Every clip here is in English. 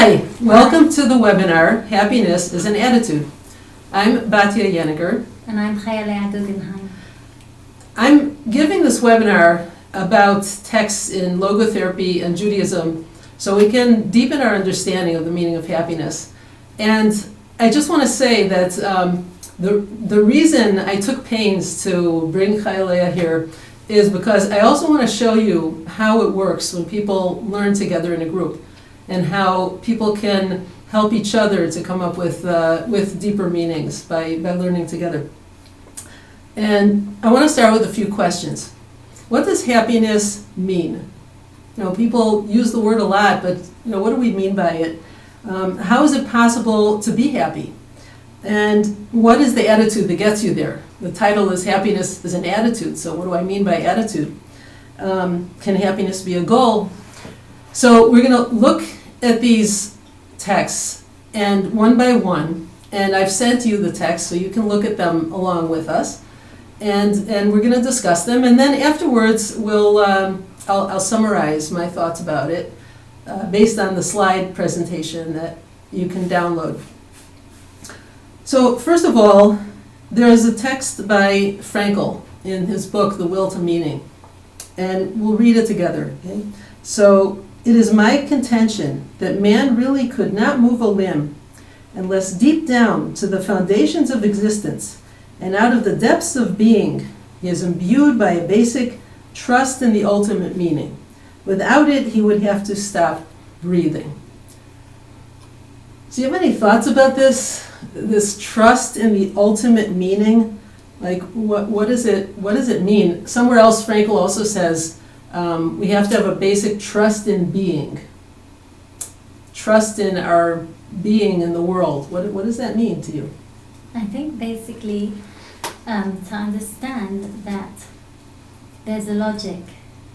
Hi, welcome to the webinar, Happiness is an Attitude. I'm Batya Yaniger. And I'm Chayalea Guggenheim. I'm giving this webinar about texts in logotherapy and Judaism so we can deepen our understanding of the meaning of happiness. And I just want to say that the reason I took pains to bring Chayalea here is because I also want to show you how it works when people learn together in a group, and how people can help each other to come up with deeper meanings by learning together. And I want to start with a few questions. What does happiness mean? You know, people use the word a lot, but what do we mean by it? How is it possible to be happy? And what is the attitude that gets you there? The title is Happiness is an Attitude, so what do I mean by attitude? Can happiness be a goal? So we're going to look at these texts, and one by one, and I've sent you the text so you can look at them along with us, and we're going to discuss them, and then afterwards I'll summarize my thoughts about it based on the slide presentation that you can download. So first of all, there is a text by Frankl in his book, The Will to Meaning, and we'll read it together. Okay? So, it is my contention that man really could not move a limb unless deep down to the foundations of existence and out of the depths of being he is imbued by a basic trust in the ultimate meaning. Without it, he would have to stop breathing. So you have any thoughts about this trust in the ultimate meaning? Like, what does it mean? Somewhere else, Frankl also says, we have to have a basic trust in being. Trust in our being in the world. What does that mean to you? I think basically to understand that there's a logic,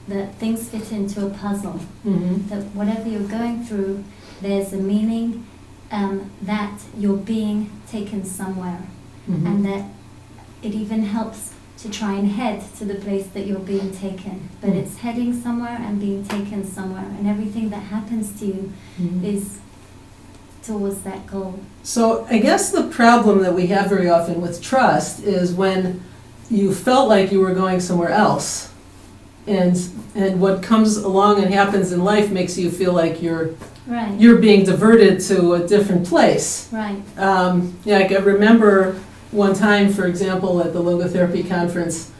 that things fit into a puzzle, that whatever you're going through, there's a meaning, that you're being taken somewhere, and that it even helps to try and head to the place that you're being taken. But it's heading somewhere and being taken somewhere, and everything that happens to you is towards that goal. So I guess the problem that we have very often with trust is when you felt like you were going somewhere else, and what comes along and happens in life makes you feel like you're being diverted to a different place. Right. Like I remember one time, for example, at the logotherapy conference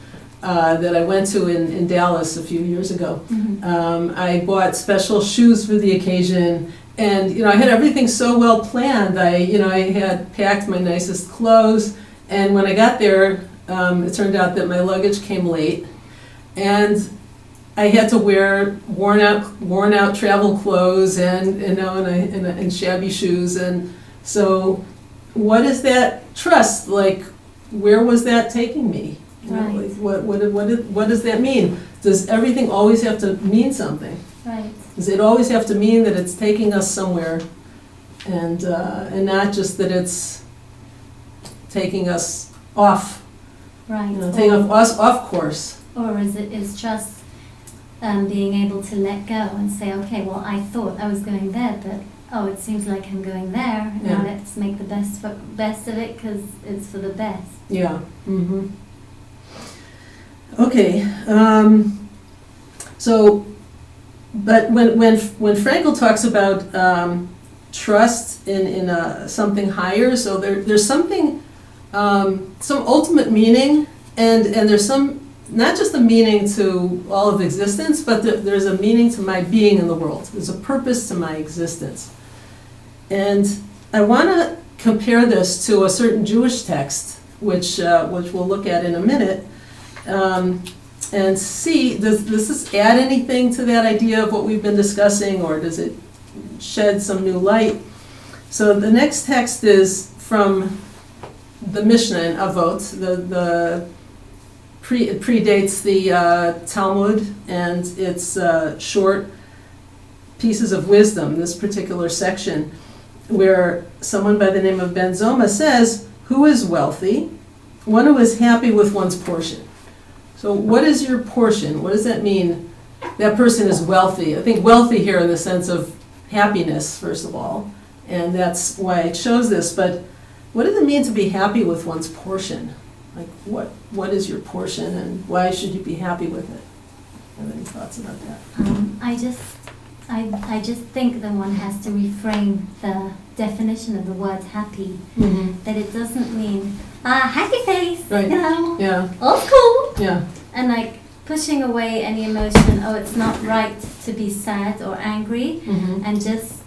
that I went to in Dallas a few years ago, I bought special shoes for the occasion, and I had everything so well planned. I had packed my nicest clothes, and when I got there, it turned out that my luggage came late, and I had to wear worn out travel clothes and shabby shoes, and so. What is that trust? Like, where was that taking me? Right. What does that mean? Does everything always have to mean something? Right. Does it always have to mean that it's taking us somewhere, and not just that it's taking us off? Right. Taking us off course. Or is just being able to let go and say, okay, well, I thought I was going there, but it seems like I'm going there. Now let's make the best of it because it's for the best. Yeah. Okay. So, but when Frankl talks about trust in something higher, so there's something, some ultimate meaning, and there's some, not just a meaning to all of existence, but there's a meaning to my being in the world. There's a purpose to my existence. And I want to compare this to a certain Jewish text, which we'll look at in a minute, and see, does this add anything to that idea of what we've been discussing, or does it shed some new light? So the next text is from the Mishnah in Avot. It predates the Talmud, and it's short pieces of wisdom, this particular section, where someone by the name of Ben Zoma says, who is wealthy? One who is happy with one's portion. So what is your portion? What does that mean? That person is wealthy. I think wealthy here in the sense of happiness, first of all, and that's why I chose this, but what does it mean to be happy with one's portion? Like, what is your portion, and why should you be happy with it? Have any thoughts about that? I just think that one has to reframe the definition of the word happy. Mm-hmm. That it doesn't mean happy face, Right. you know, Yeah, all's cool, yeah, and like pushing away any emotion. Oh, it's not right to be sad or angry, mm-hmm. and just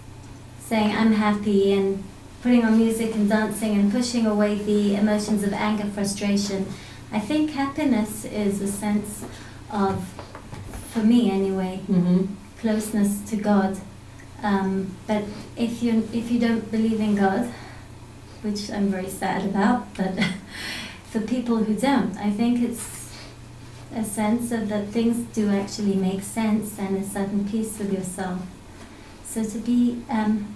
saying I'm happy and putting on music and dancing and pushing away the emotions of anger, frustration. I think happiness is a sense of, for me anyway, Mm-hmm. closeness to God. But if you don't believe in God, which I'm very sad about, but for people who don't, I think it's a sense of that things do actually make sense and a certain peace with yourself. So to be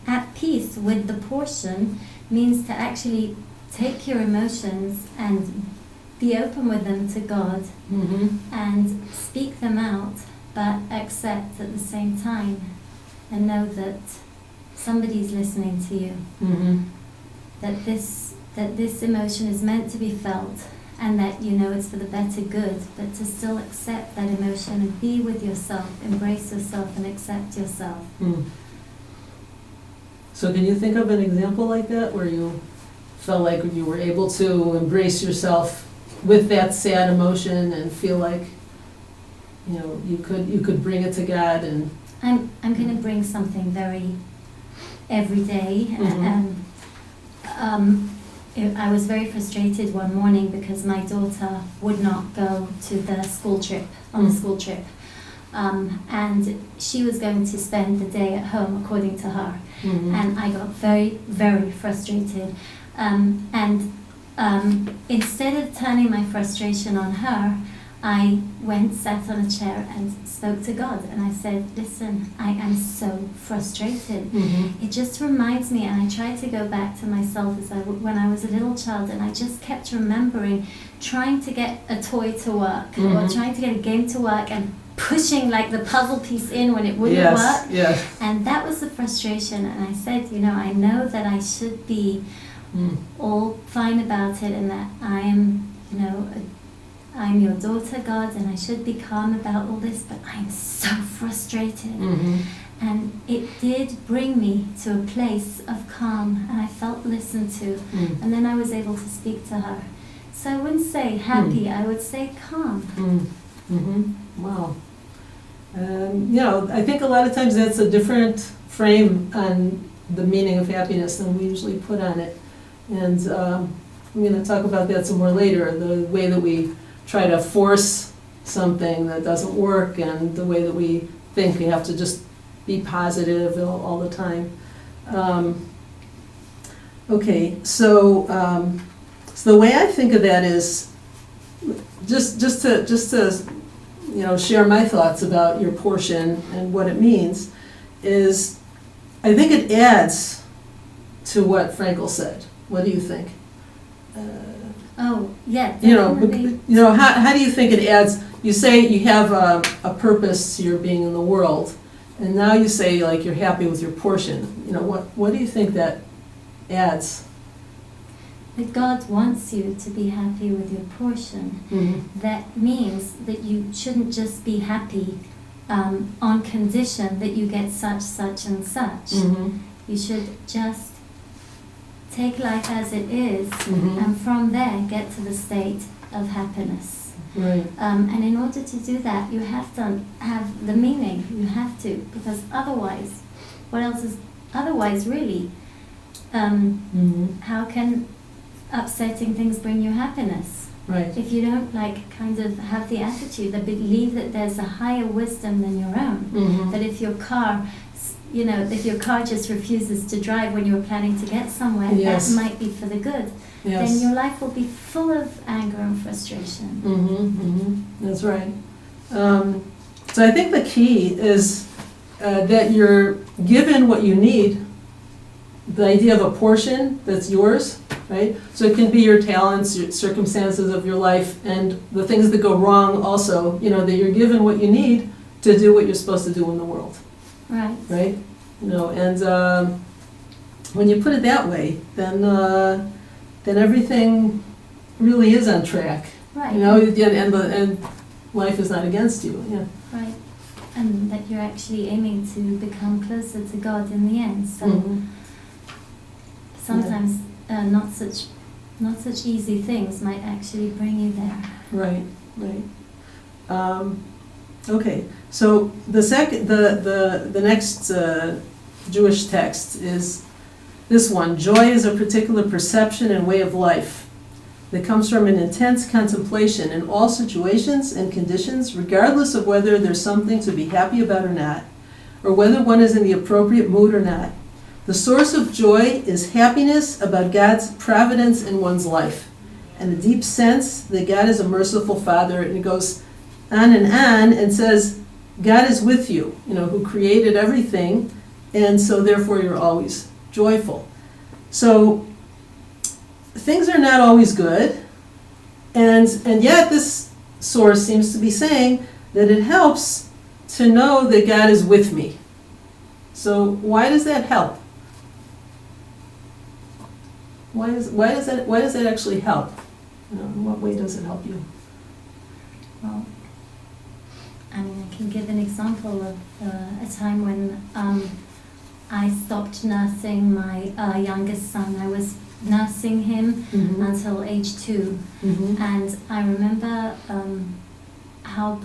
at peace with the portion means to actually take your emotions and be open with them to God, Mm-hmm. and speak them out, but accept at the same time and know that somebody's listening to you, Mm-hmm. that this emotion is meant to be felt, and that you know it's for the better good, but to still accept that emotion and be with yourself, embrace yourself and accept yourself. Mm. So can you think of an example like that where you felt like you were able to embrace yourself with that sad emotion and feel like, you know, you could bring it to God? And I'm going to bring something very everyday. Mhm. I was very frustrated one morning because my daughter would not go to the school trip, on the Mm. school trip. And she was going to spend the day at home according to her. Mhm. And I got very, very frustrated. Instead of turning my frustration on her, I went, sat on a chair and spoke to God. And I said, listen, I am so frustrated. Mhm. It just reminds me, and I tried to go back to myself when I was a little child, and I just kept remembering trying to get a toy to work, or Mhm. trying to get a game to work, and pushing like the puzzle piece in when it wouldn't Yes, work. yes. And that was the frustration. And I said, you know, I know that I should be Mm. all fine about it, and that I am, you know, I'm your daughter, God, and I should be calm about all this, but I'm so frustrated. Mhm. And it did bring me to a place of calm, and I felt listened to, Mm. and then I was able to speak to her. So I wouldn't say happy, I would say calm. Mm. Mhm. Wow. You know, I think a lot of times that's a different frame on the meaning of happiness than we usually put on it. And I'm going to talk about that some more later, the way that we try to force something that doesn't work, and the way that we think we have to just be positive all the time. Okay, so the way I think of that is just to you know, share my thoughts about your portion and what it means, is I think it adds to what Frankel said. What do you think? Oh, yeah, You know, definitely. how do you think it adds? You say you have a purpose to your being in the world, and now you say like you're happy with your portion. You know, what do you think that adds? That God wants you to be happy with your portion. Mm-hmm. That means that you shouldn't just be happy on condition that you get such, and such. Mm-hmm. You should just take life as it is, Mm-hmm. and from there get to the state of happiness. Right. And in order to do that, you have to have the meaning. You have to, because otherwise, what else is otherwise really? Mm-hmm. How can upsetting things bring you happiness? Right. If you don't kind of have the attitude that believe that there's a higher wisdom than your own, Mm-hmm. that if your car just refuses to drive when you were planning to get somewhere, Yes. that might be for the good. Yes. Then your life will be full of anger and frustration. Mm-hmm, mm-hmm. That's right. So I think the key is that you're given what you need, the idea of a portion that's yours, right? So it can be your talents, your circumstances of your life, and the things that go wrong also, you know, that you're given what you need to do what you're supposed to do in the world, Right. right? And when you put it that way, then everything really is on track. Right. And life is not against you. Yeah. Right. And that you're actually aiming to become closer to God in the end. So sometimes not such easy things might actually bring you there. Right. Okay. So the next Jewish text is this one. Joy is a particular perception and way of life that comes from an intense contemplation in all situations and conditions, regardless of whether there's something to be happy about or not, or whether one is in the appropriate mood or not. The source of joy is happiness about God's providence in one's life, and a deep sense that God is a merciful Father. And it goes on and says, God is with you, who created everything, and so therefore you're always joyful. So things are not always good, and yet this source seems to be saying that it helps to know that God is with me. So why does that help? Why does that actually help? In what way does it help you? Well, I can give an example of a time when I stopped nursing my youngest son. I was nursing him until age 2, and I remember how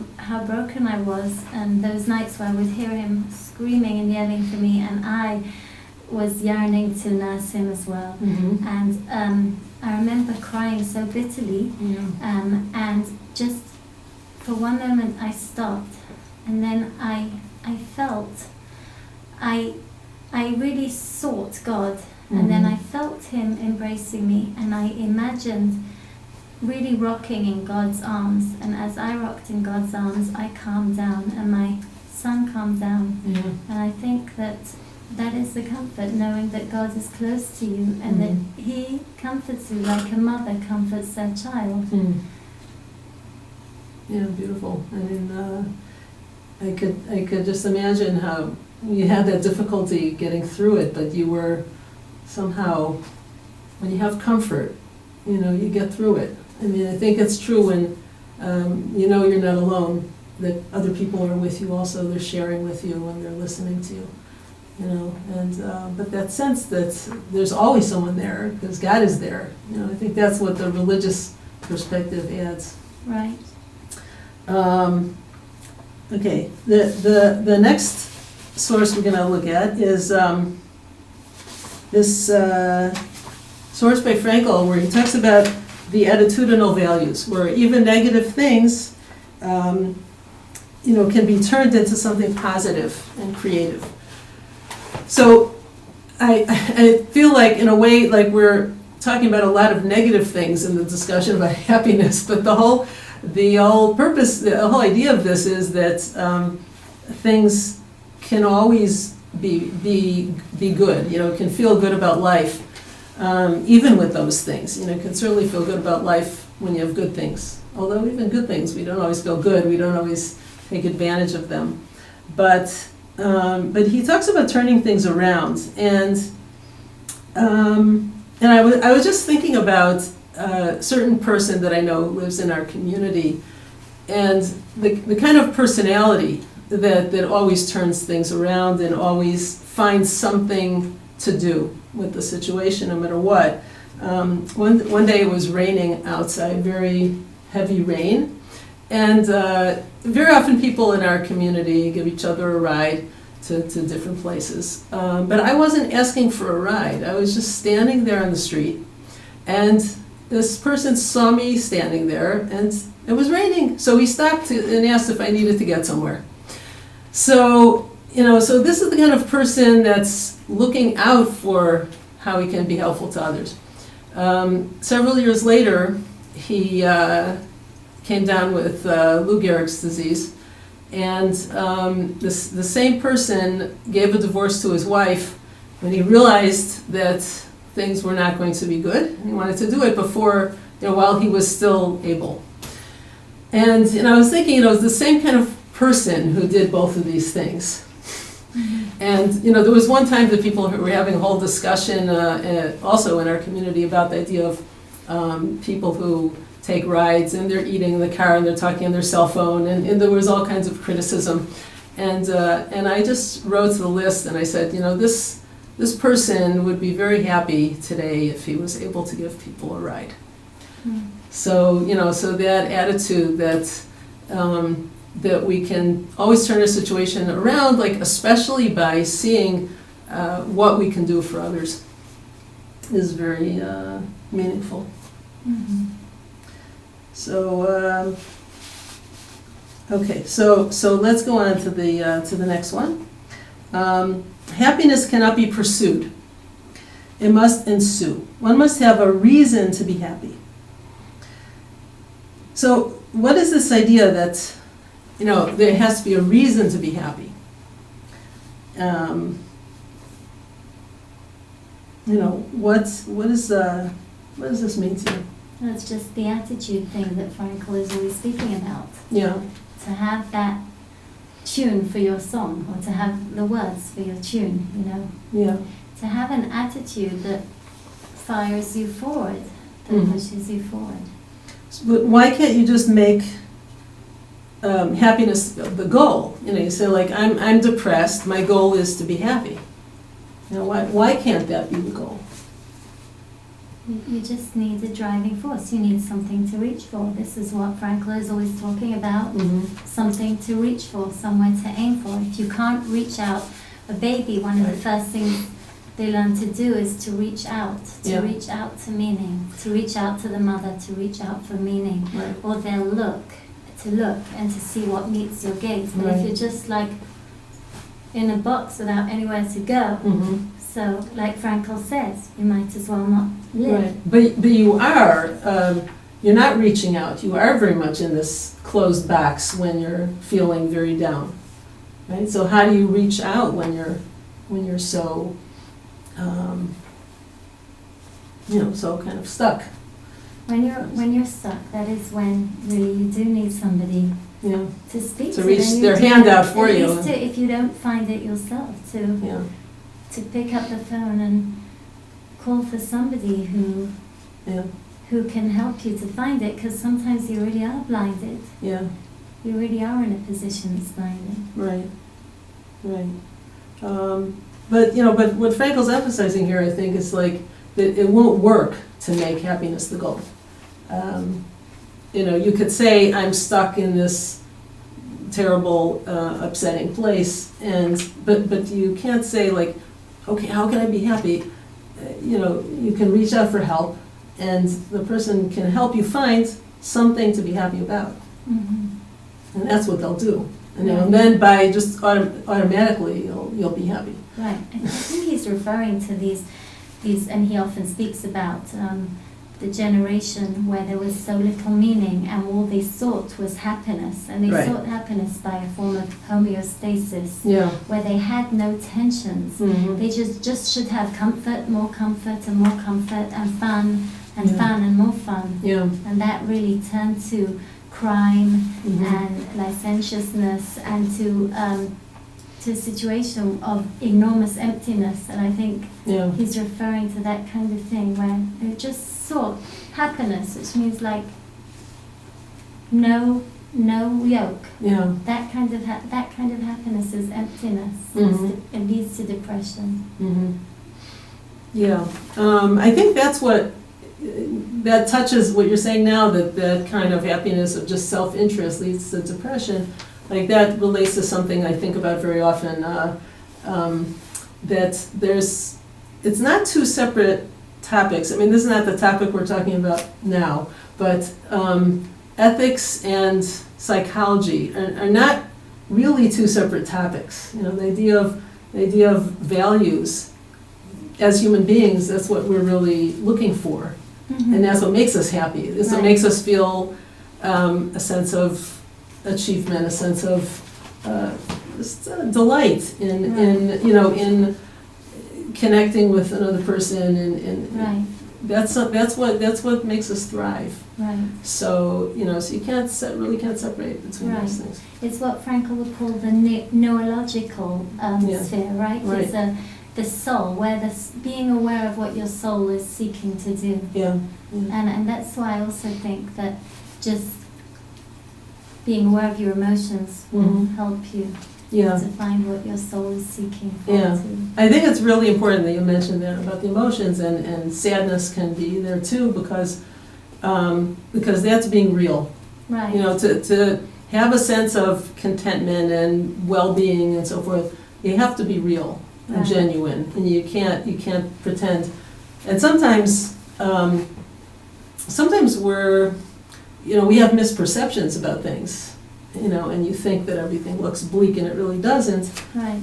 broken I was, and those nights where I would hear him screaming and yelling for me, and I was yearning to nurse him as well. And I remember crying so bitterly, and just for one moment I stopped, and then I felt, I really sought God, and then I felt Him embracing me, and I imagined really rocking in God's arms, and as I rocked in God's arms, I calmed down, and my son calmed down. And I think that is the comfort, knowing that God is close to you, and that He comforts you like a mother comforts their child. Yeah, beautiful. I mean, I could just imagine how you had that difficulty getting through it, but you were somehow, when you have comfort, you get through it. I mean, I think it's true when you're not alone, that other people are with you also, they're sharing with you and they're listening to you. But that sense that there's always someone there because God is there. I think that's what the religious perspective adds. Right. Okay. The next source we're going to look at is this source by Frankl, where he talks about the attitudinal values, where even negative things, can be turned into something positive and creative. So I feel like, in a way, like we're talking about a lot of negative things in the discussion about happiness, but the whole purpose, the whole idea of this is that things can always be good. Can feel good about life, even with those things. Can certainly feel good about life when you have good things. Although even good things, we don't always feel good. We don't always take advantage of them, but he talks about turning things around, and I was just thinking about a certain person that I know lives in our community, and the kind of personality that always turns things around and always finds something to do with the situation, no matter what. One day it was raining outside, very heavy rain, and very often people in our community give each other a ride to different places. But I wasn't asking for a ride. I was just standing there on the street, and this person saw me standing there, and it was raining. So he stopped and asked if I needed to get somewhere. So this is the kind of person that's looking out for how he can be helpful to others. Several years later, he came down with Lou Gehrig's disease, and the same person gave a divorce to his wife when he realized that things were not going to be good. He wanted to do it before, while he was still able. And I was thinking, it's the same kind of person who did both of these things. And, you know, there was one time that people were having a whole discussion, also in our community, about the idea of people who take rides and they're eating in the car and they're talking on their cell phone, and there was all kinds of criticism. And I just wrote to the list and I said, you know, this person would be very happy today if he was able to give people a ride. Mm. So, you know, so that attitude that that we can always turn a situation around, like especially by seeing what we can do for others, is very meaningful. Mhm. So, okay, so let's go on to the next one. Happiness cannot be pursued. It must ensue. One must have a reason to be happy. So, what is this idea that, you know, there has to be a reason to be happy? You know, what does this mean to you? That's just the attitude thing that Frankl is always speaking about. Yeah. To have that tune for your song, or to have the words for your tune, you know. Yeah. To have an attitude that fires you forward, that Mhm. pushes you forward. But why can't you just make happiness the goal? You know, you say like, I'm depressed, my goal is to be happy. You know, why can't that be the goal? You just need a driving force. You need something to reach for. This is what Frankl is always talking about. Mm-hmm. Something to reach for, somewhere to aim for. If you can't reach out, a baby, one of the first things they learn to do is to reach out to meaning, to reach out to the mother, to reach out for meaning. Right. Or they'll look and to see what meets your gaze. But Right. if you're just like in a box without anywhere to go, Mm-hmm. so like Frankl says, you might as well not live. Right. But you are, you're not reaching out. You are very much in this closed box when you're feeling very down. Right? So how do you reach out when you're so, you know, so kind of stuck? When you're stuck, that is when really you do need somebody Yeah. to speak To to. reach Then you their do hand have- out for at you. least if you don't find it yourself, Yeah. to pick up the phone and call for somebody Yeah. who can help you to find it, because sometimes you really are blinded. Yeah. You really are in a position that's blinded. Right. Right. But you know, but what Frankl's emphasizing here, I think, is like that it won't work to make happiness the goal. You know, you could say I'm stuck in this terrible, upsetting place, but you can't say like, okay, how can I be happy? You know, you can reach out for help, and the person can help you find something to be happy about, Mm-hmm. and that's what they'll do. And, you know, and then by just automatically, you'll be happy. Right. And I think he's referring to these, and he often speaks about the generation where there was so little meaning, and all they sought was happiness, and they Right. sought happiness by a form of homeostasis, Yeah. where they had no tensions. Mhm. They just should have comfort, and more comfort, and fun, and Yeah. fun, and more fun. Yeah. And that really turned to crime Mhm. and licentiousness, and to a situation of enormous emptiness. And I think Yeah. he's referring to that kind of thing where they just sought happiness, which means like no yoke. Yeah. That kind of happiness is emptiness. Mhm. It leads to depression. Mhm. Yeah. I think that's what that touches what you're saying now, that kind of happiness of just self-interest leads to depression. Like that relates to something I think about very often, that it's not two separate topics. I mean, this is not the topic we're talking about now, but ethics and psychology are not really two separate topics. You know, the idea of values as human beings, that's what we're really looking for. And that's what makes us happy. It's what Right. makes us feel a sense of achievement, a sense of just, delight in you know, in connecting with another person, and Right. that's what makes us thrive. Right. So, so you really can't separate between Right. those things. It's what Frankel would call the neurological Yeah. sphere, right? Right. It's the soul, where being aware of what your soul is seeking to do. Yeah. And that's why I also think that just being aware of your emotions will Mhm. help you Yeah. to find what your soul is seeking for. Yeah. too. I think it's really important that you mentioned that about the emotions, and sadness can be there too, because that's being real. Right. To have a sense of contentment and well-being and so forth, you have to be real and Right. genuine, and you can't pretend. And sometimes we have misperceptions about things, and you think that everything looks bleak and it really doesn't. Right.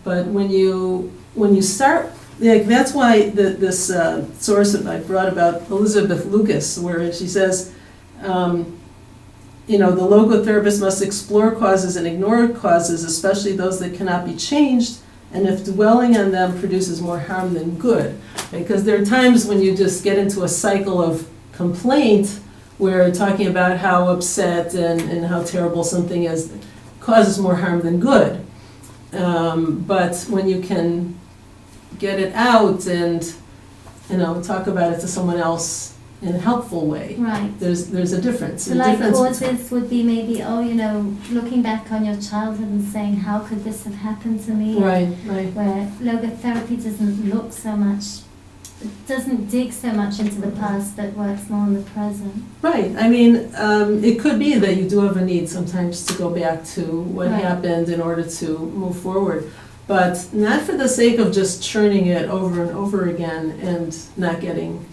But when you start, that's why this source that I brought about Elizabeth Lucas, where she says, the logotherapist must explore causes and ignore causes, especially those that cannot be changed, and if dwelling on them produces more harm than good. Because there are times when you just get into a cycle of complaint, where talking about how upset and how terrible something is causes more harm than good. But when you can get it out and talk about it to someone else in a helpful way, Right. there's a difference. So like causes would be maybe, looking back on your childhood and saying, how could this have happened to me? Right. Where logotherapy doesn't dig so much into the past, but works more in the present. Right. I mean, it could be that you do have a need sometimes to go back to what Right. happened in order to move forward, but not for the sake of just churning it over and over again and not getting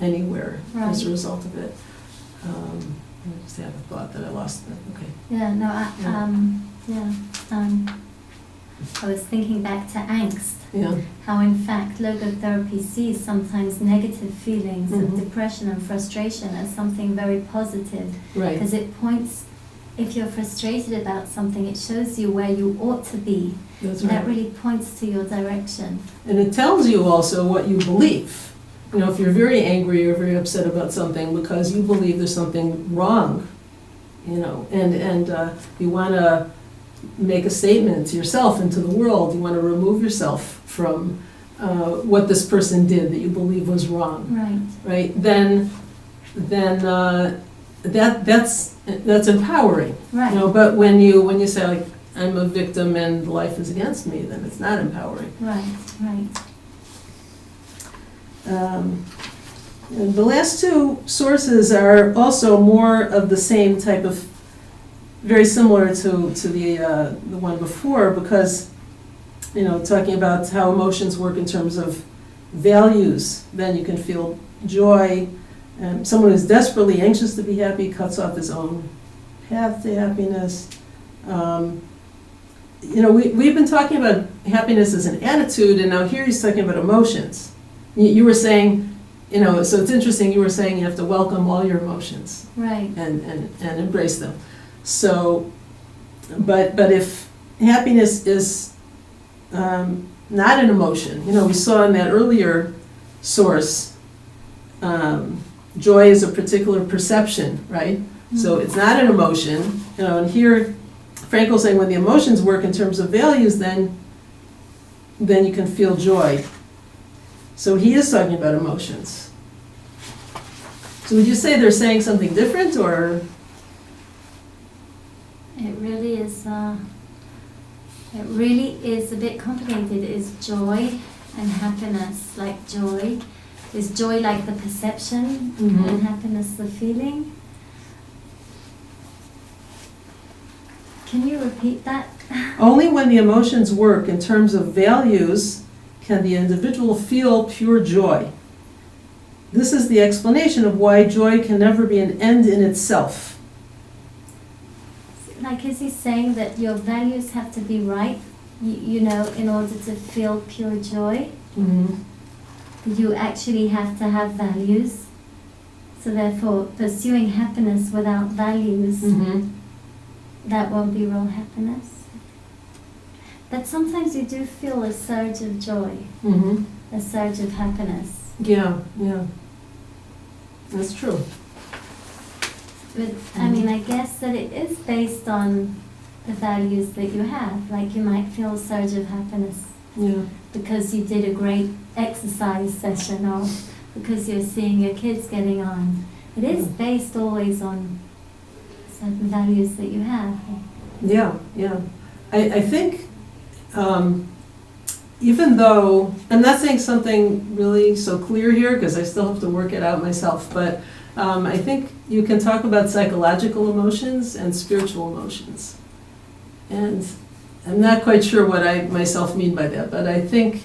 anywhere as a result of it. I just had a thought that I lost. Okay. Yeah, no, I was thinking back to angst. Yeah. How in fact logotherapy sees sometimes negative feelings Mhm. of depression and frustration as something very positive. Right. Because it points, if you're frustrated about something, it shows you where you ought to be. That's That right. really points to your direction. And it tells you also what you believe. If you're very angry or very upset about something because you believe there's something wrong, and you want to make a statement to yourself and to the world, you want to remove yourself from what this person did that you believe was wrong, right? Then that's empowering, Right. But when you say, like, I'm a victim and life is against me, then it's not empowering. Right. And the last two sources are also more of the same type of, very similar to the one before, because talking about how emotions work in terms of values, then you can feel joy. Someone who's desperately anxious to be happy cuts off his own path to happiness. We've been talking about happiness as an attitude, and now here he's talking about emotions. You were saying, so it's interesting, you were saying you have to welcome all your emotions. Right. And embrace them. So, but if happiness is not an emotion, we saw in that earlier source, joy is a particular perception, right? Mm-hmm. So it's not an emotion, and here Frankel's saying when the emotions work in terms of values, then you can feel joy. So he is talking about emotions. So would you say they're saying something different, or? It really is a bit complicated. Is joy and happiness like joy? Is joy like the perception and happiness the feeling? Can you repeat that? Only when the emotions work in terms of values can the individual feel pure joy. This is the explanation of why joy can never be an end in itself. Like, is he saying that your values have to be right, in order to feel pure joy? Mm-hmm. You actually have to have values. So therefore, pursuing happiness without values, that won't be real happiness. But sometimes you do feel a surge of joy, a surge of happiness. Yeah, yeah. That's true. But I mean, I guess that it is based on the values that you have. Like you might feel a surge of happiness Yeah. because you did a great exercise session or because you're seeing your kids getting on. It is based always on certain values that you have. Yeah, yeah. I think even though, I'm not saying something really so clear here because I still have to work it out myself, but I think you can talk about psychological emotions and spiritual emotions. And I'm not quite sure what I myself mean by that, but I think,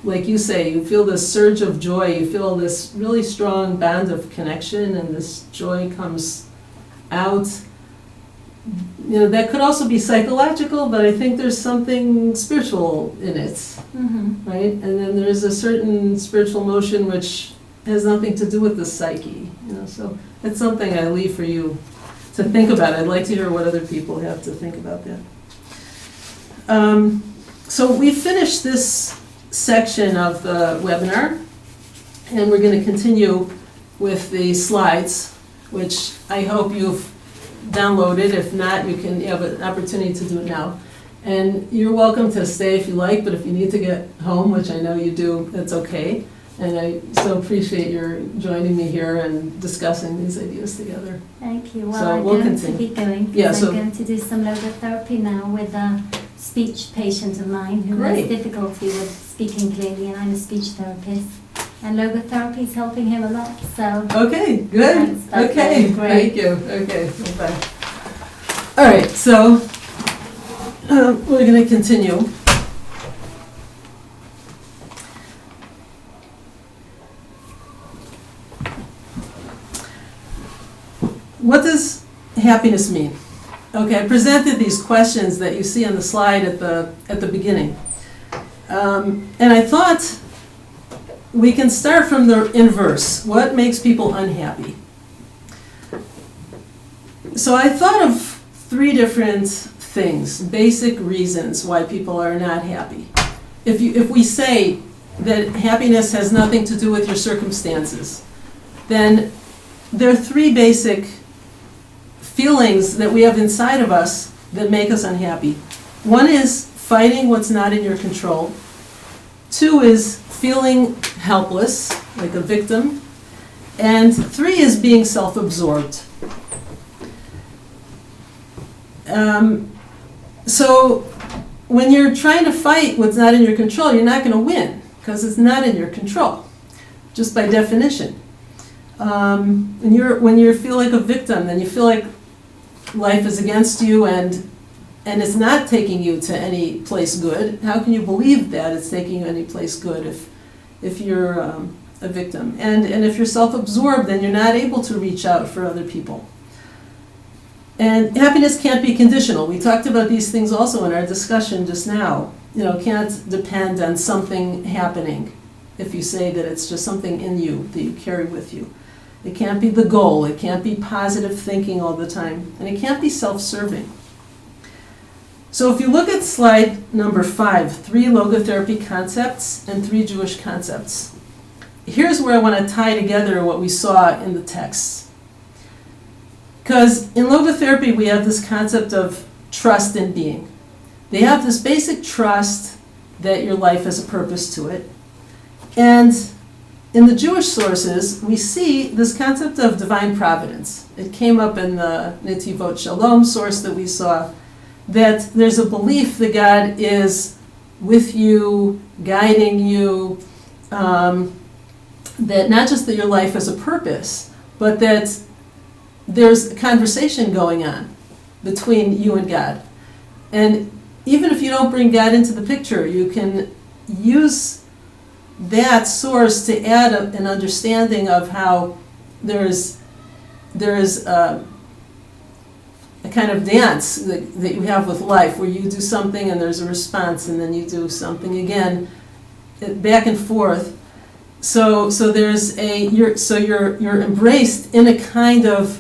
like you say, you feel this surge of joy, you feel this really strong bond of connection, and this joy comes out. You know, that could also be psychological, but I think there's something spiritual in it, Mm-hmm. right? And then there's a certain spiritual emotion which has nothing to do with the psyche, you know, so it's something I leave for you to think about. I'd like to hear what other people have to think about that. So we finished this section of the webinar, and we're going to continue with the slides, which I hope you've downloaded. If not, you have an opportunity to do it now. And you're welcome to stay if you like, but if you need to get home, which I know you do, that's okay. And I so appreciate your joining me here and discussing these ideas together. Thank you. Well, So I'm we'll going continue. to be going because Yeah, so- I'm going to do some logotherapy now with a speech patient of mine who Great. has difficulty with speaking clearly, and I'm a speech therapist. And logotherapy is helping him a lot, so Okay, good. Thanks, Batya. Okay, Great. thank you. Okay, bye. All right, so we're going to continue. What does happiness mean? Okay, I presented these questions that you see on the slide at the beginning. And I thought we can start from the inverse. What makes people unhappy? So I thought of 3 different things, basic reasons why people are not happy. If we say that happiness has nothing to do with your circumstances, then there are 3 basic feelings that we have inside of us that make us unhappy. One is fighting what's not in your control. 2 is feeling helpless, like a victim. And 3 is being self-absorbed. So when you're trying to fight what's not in your control, you're not going to win because it's not in your control, just by definition. When you feel like a victim, then you feel like life is against you and it's not taking you to any place good. How can you believe that it's taking you any place good if you're a victim? And if you're self-absorbed, then you're not able to reach out for other people. And happiness can't be conditional. We talked about these things also in our discussion just now. You know, can't depend on something happening if you say that it's just something in you that you carry with you. It can't be the goal. It can't be positive thinking all the time. And it can't be self-serving. So if you look at slide number 5, 3 logotherapy concepts and 3 Jewish concepts. Here's where I want to tie together what we saw in the text. Because in logotherapy we have this concept of trust in being. They have this basic trust that your life has a purpose to it. And in the Jewish sources, we see this concept of divine providence. It came up in the Netivot Shalom source that we saw, that there's a belief that God is with you, guiding you, that not just that your life has a purpose, but that there's a conversation going on between you and God. And even if you don't bring God into the picture, you can use that source to add an understanding of how there's a kind of dance that you have with life, where you do something and there's a response, and then you do something again, back and forth. So there's you're embraced in a kind of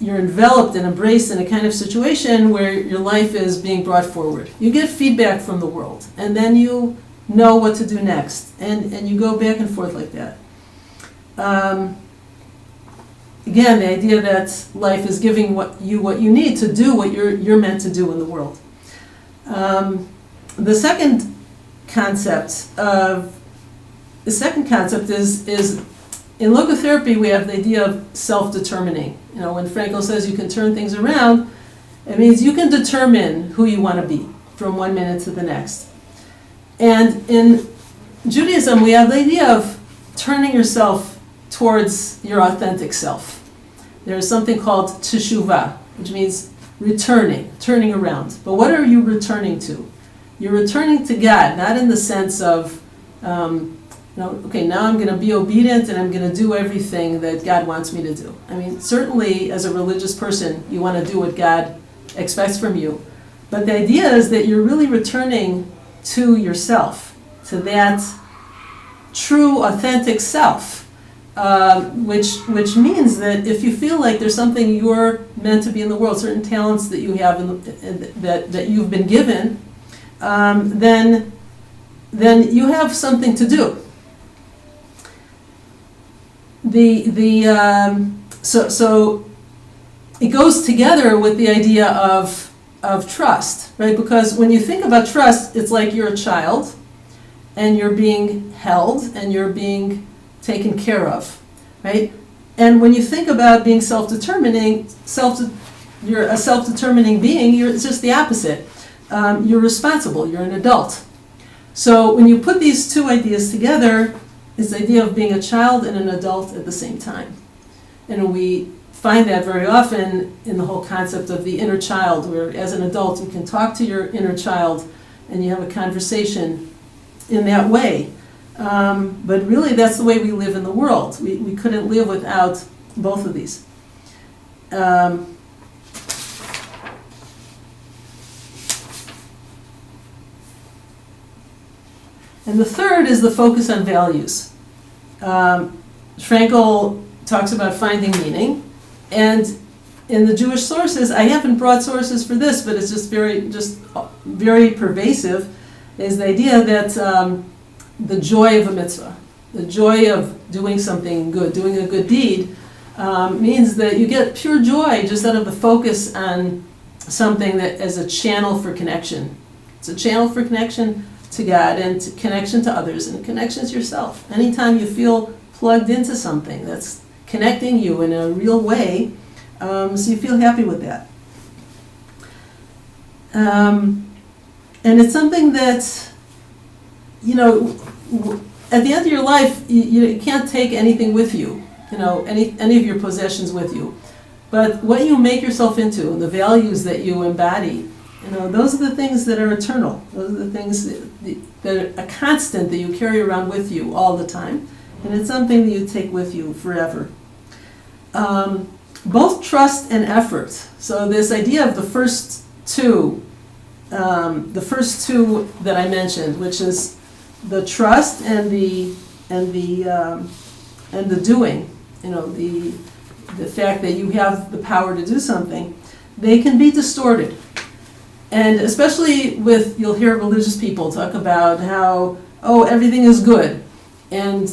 you're enveloped and embraced in a kind of situation where your life is being brought forward. You get feedback from the world, and then you know what to do next. And you go back and forth like that. Again, the idea that life is giving what you need to do what you're meant to do in the world. The second concept is in logotherapy we have the idea of self-determining. You know, when Frankl says you can turn things around, it means you can determine who you want to be from one minute to the next. And in Judaism, we have the idea of turning yourself towards your authentic self. There's something called teshuvah, which means turning around. But what are you returning to? You're returning to God, not in the sense of, okay, now I'm going to be obedient and I'm going to do everything that God wants me to do. I mean, certainly as a religious person, you want to do what God expects from you. But the idea is that you're really returning to yourself, to that true, authentic self, which means that if you feel like there's something you're meant to be in the world, certain talents that you have that you've been given, then you have something to do. So it goes together with the idea of trust, right? Because when you think about trust, it's like you're a child and you're being held and you're being taken care of, right? And when you think about being self-determining, you're a self-determining being, it's just the opposite. You're responsible, you're an adult. So when you put these two ideas together, it's the idea of being a child and an adult at the same time. And we find that very often in the whole concept of the inner child, where as an adult you can talk to your inner child and you have a conversation in that way. But really that's the way we live in the world. We couldn't live without both of these. And the third is the focus on values. Frankl talks about finding meaning, and in the Jewish sources, I haven't brought sources for this, but it's just very pervasive, is the idea that the joy of a mitzvah, the joy of doing something good, doing a good deed, means that you get pure joy just out of the focus on something that is a channel for connection. It's a channel for connection to God and to connection to others and connection to yourself. Anytime you feel plugged into something that's connecting you in a real way, so you feel happy with that. And it's something that, at the end of your life, you can't take anything with you, any of your possessions with you. But what you make yourself into, the values that you embody, those are the things that are eternal. Those are the things that are a constant that you carry around with you all the time. And it's something that you take with you forever. Both trust and effort. So this idea of the first two that I mentioned, which is the trust and the doing, the fact that you have the power to do something, they can be distorted. And especially you'll hear religious people talk about how, everything is good, and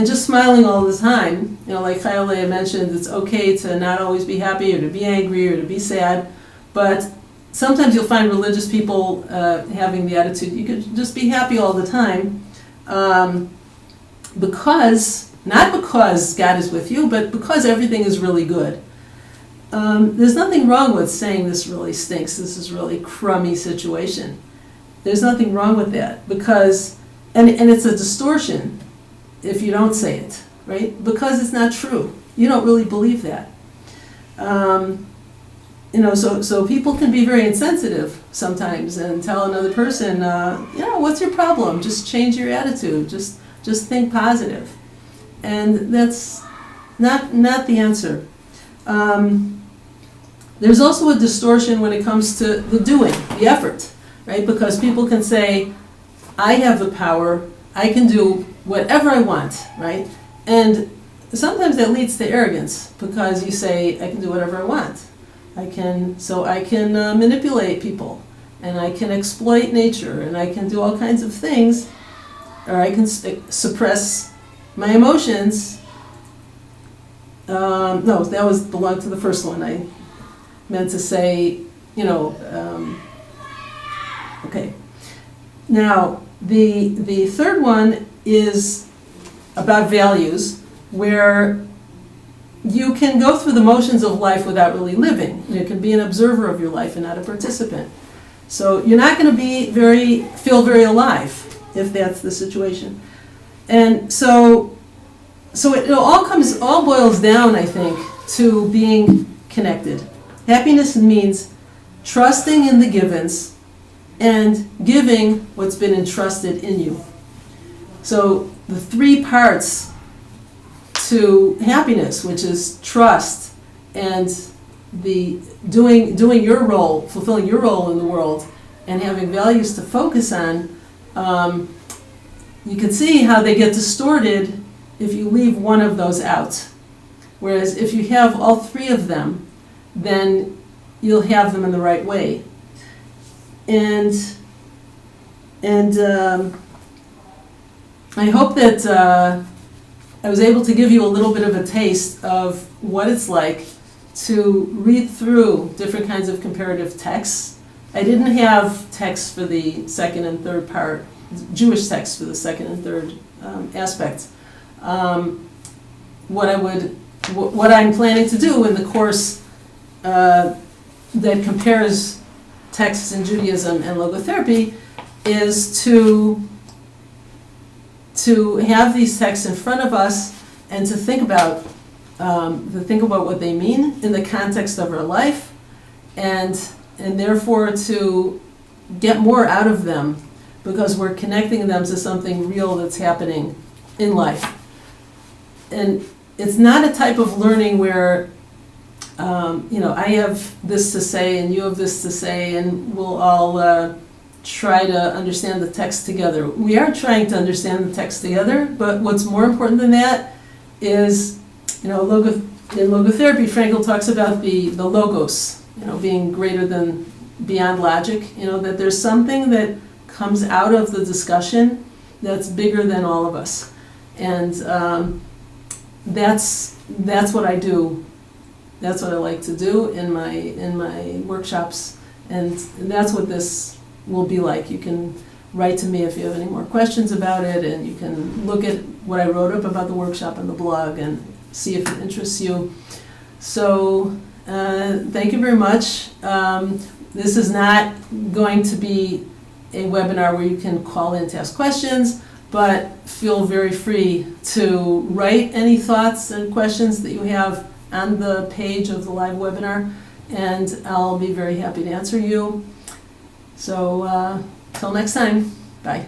just smiling all the time. Like Chayalea mentioned, it's okay to not always be happy or to be angry or to be sad, but sometimes you'll find religious people having the attitude, you could just be happy all the time, not because God is with you, but because everything is really good. There's nothing wrong with saying this really stinks, this is really crummy situation. There's nothing wrong with that, because, and it's a distortion if you don't say it, right? Because it's not true. You don't really believe that. So people can be very insensitive sometimes and tell another person, what's your problem? Just change your attitude. Just think positive. And that's not the answer. There's also a distortion when it comes to the doing, the effort, right? Because people can say, I have the power, I can do whatever I want, right? And sometimes that leads to arrogance, because you say, I can do whatever I want. I can manipulate people, and I can exploit nature, and I can do all kinds of things, or I can suppress my emotions. No, that was belonged to the first one. I meant to say, okay. Now, the third one is about values, where you can go through the motions of life without really living. You can be an observer of your life and not a participant. So you're not going to feel very alive if that's the situation. And so it all boils down, I think, to being connected. Happiness means trusting in the givens and giving what's been entrusted in you. So the three parts to happiness, which is trust and the doing your role, fulfilling your role in the world, and having values to focus on, you can see how they get distorted if you leave one of those out. Whereas if you have all three of them, then you'll have them in the right way. And I hope that I was able to give you a little bit of a taste of what it's like to read through different kinds of comparative texts. I didn't have texts for the second and third part, Jewish texts for the second and third aspects. What I'm planning to do in the course that compares texts in Judaism and logotherapy is to have these texts in front of us and to think about what they mean in the context of our life, and therefore to get more out of them because we're connecting them to something real that's happening in life. And it's not a type of learning where I have this to say and you have this to say and we'll all try to understand the text together. We are trying to understand the text together, but what's more important than that is, in logotherapy, Frankl talks about the logos, being greater than beyond logic, that there's something that comes out of the discussion that's bigger than all of us. And that's what I do. That's what I like to do in my workshops, and that's what this will be like. You can write to me if you have any more questions about it, and you can look at what I wrote up about the workshop on the blog and see if it interests you. So thank you very much. This is not going to be a webinar where you can call in to ask questions, but feel very free to write any thoughts and questions that you have on the page of the live webinar, and I'll be very happy to answer you. So till next time, bye.